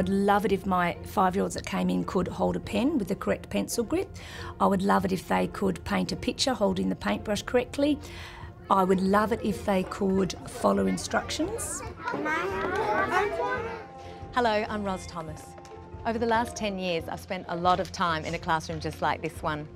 would love it if my 5-year-olds that came in could hold a pen with the correct pencil grip. I would love it if they could paint a picture holding the paintbrush correctly. I would love it if they could follow instructions. Hello, I'm Ros Thomas. Over the last 10 years, I've spent a lot of time in a classroom just like this one.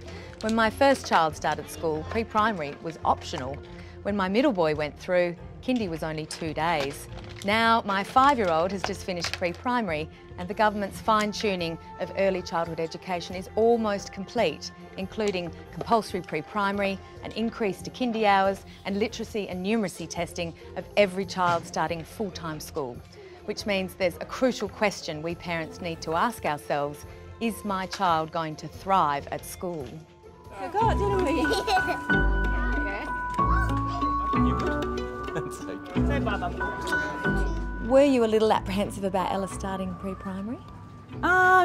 When my first child started school, pre-primary was optional. When my middle boy went through, kindy was only 2 days. Now, my 5-year-old has just finished pre-primary and the government's fine-tuning of early childhood education is almost complete, including compulsory pre-primary, an increase to kindy hours and literacy and numeracy testing of every child starting full-time school. Which means there's a crucial question we parents need to ask ourselves: is my child going to thrive at school? Forgot, didn't we? Say bye-bye. Were you a little apprehensive about Ella starting pre-primary?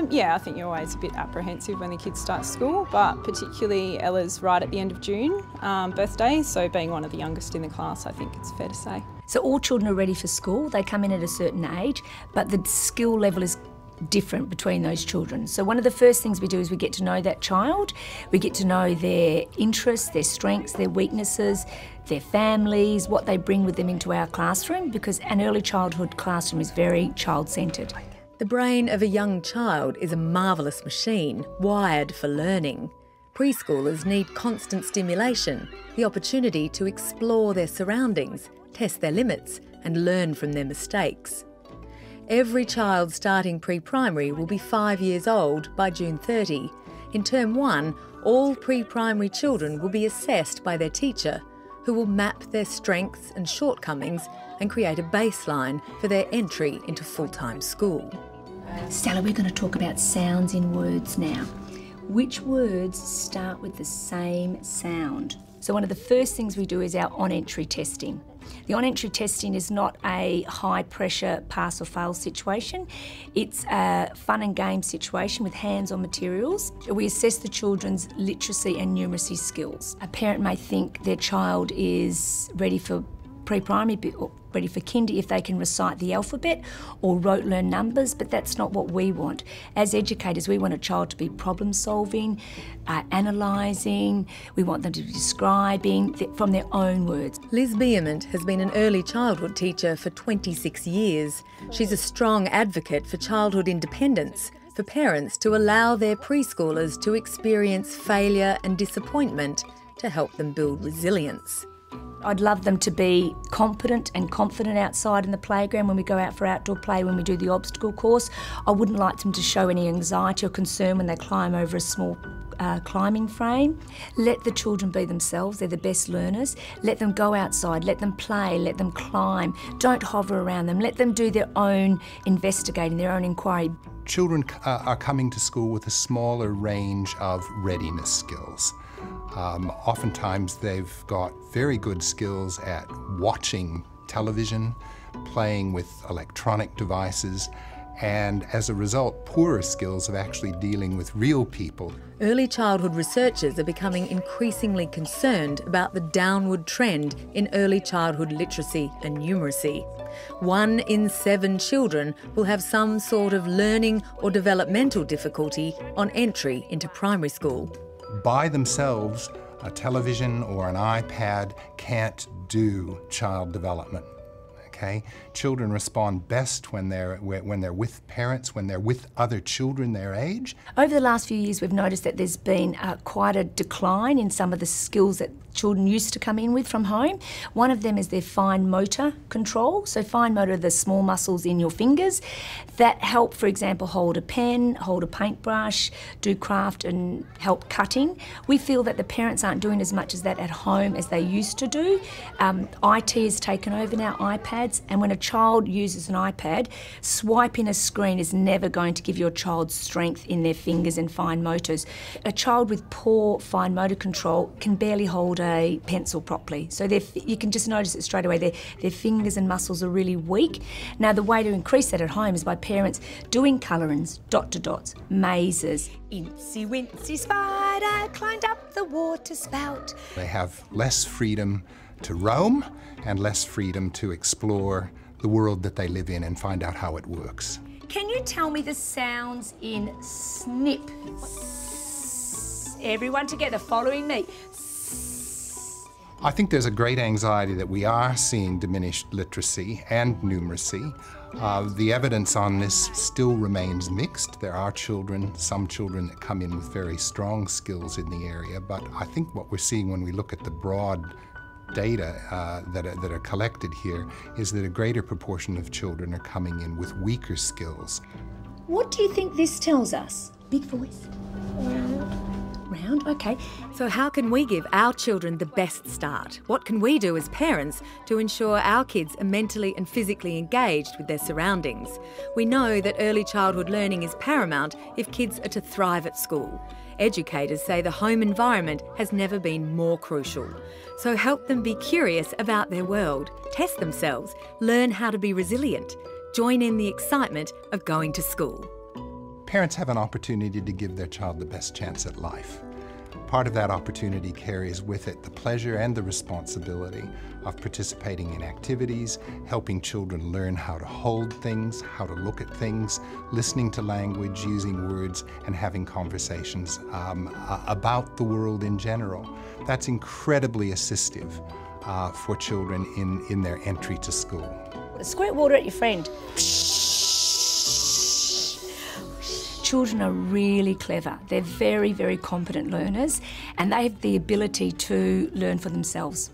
Yeah, I think you're always a bit apprehensive when the kids start school, but particularly Ella's right at the end of June birthday, so being one of the youngest in the class, I think it's fair to say. So all children are ready for school. They come in at a certain age, but the skill level is different between those children. So one of the first things we do is we get to know that child. We get to know their interests, their strengths, their weaknesses, their families, what they bring with them into our classroom, because an early childhood classroom is very child-centred. The brain of a young child is a marvellous machine, wired for learning. Preschoolers need constant stimulation, the opportunity to explore their surroundings, test their limits and learn from their mistakes. Every child starting pre-primary will be 5 years old by June 30. In term 1, all pre-primary children will be assessed by their teacher, who will map their strengths and shortcomings and create a baseline for their entry into full-time school. Stella, we're going to talk about sounds in words now. Which words start with the same sound? So one of the first things we do is our on-entry testing. The on-entry testing is not a high-pressure pass or fail situation. It's a fun and game situation with hands-on materials. We assess the children's literacy and numeracy skills. A parent may think their child is ready for pre-primary or ready for kindy if they can recite the alphabet or rote learn numbers, but that's not what we want. As educators, we want a child to be problem solving, analysing, we want them to be describing from their own words. Liz Beament has been an early childhood teacher for 26 years. She's a strong advocate for childhood independence, for parents to allow their preschoolers to experience failure and disappointment to help them build resilience. I'd love them to be competent and confident outside in the playground when we go out for outdoor play, when we do the obstacle course. I wouldn't like them to show any anxiety or concern when they climb over a small climbing frame. Let the children be themselves, they're the best learners. Let them go outside, let them play, let them climb. Don't hover around them, let them do their own investigating, their own inquiry. Children are coming to school with a smaller range of readiness skills. Oftentimes they've got very good skills at watching television, playing with electronic devices, and as a result, poorer skills of actually dealing with real people. Early childhood researchers are becoming increasingly concerned about the downward trend in early childhood literacy and numeracy. 1 in 7 children will have some sort of learning or developmental difficulty on entry into primary school. By themselves, a television or an iPad can't do child development. Okay? Children respond best when they're with parents, when they're with other children their age. Over the last few years, we've noticed that there's been quite a decline in some of the skills that children used to come in with from home. One of them is their fine motor control. So fine motor are the small muscles in your fingers that help, for example, hold a pen, hold a paintbrush, do craft and help cutting. We feel that the parents aren't doing as much as that at home as they used to do. IT has taken over now, iPads, and when a child uses an iPad, swiping a screen is never going to give your child strength in their fingers and fine motors. A child with poor fine motor control can barely hold a pencil properly. So you can just notice it straight away. Their fingers and muscles are really weak. Now the way to increase that at home is by parents doing colourings, dot to dots, mazes. Incy wincy spider climbed up the water spout. They have less freedom to roam and less freedom to explore the world that they live in and find out how it works. Can you tell me the sounds in snip? Everyone together, following me. I think there's a great anxiety that we are seeing diminished literacy and numeracy. The evidence on this still remains mixed. There are some children that come in with very strong skills in the area, but I think what we're seeing when we look at the broad data that are collected here is that a greater proportion of children are coming in with weaker skills. What do you think this tells us? Big voice. Round, okay. So how can we give our children the best start? What can we do as parents to ensure our kids are mentally and physically engaged with their surroundings? We know that early childhood learning is paramount if kids are to thrive at school. Educators say the home environment has never been more crucial. So help them be curious about their world, test themselves, learn how to be resilient, join in the excitement of going to school. Parents have an opportunity to give their child the best chance at life. Part of that opportunity carries with it the pleasure and the responsibility of participating in activities, helping children learn how to hold things, how to look at things, listening to language, using words, and having conversations about the world in general. That's incredibly assistive for children in their entry to school. Squirt water at your friend. Children are really clever. They're very, very competent learners, and they have the ability to learn for themselves.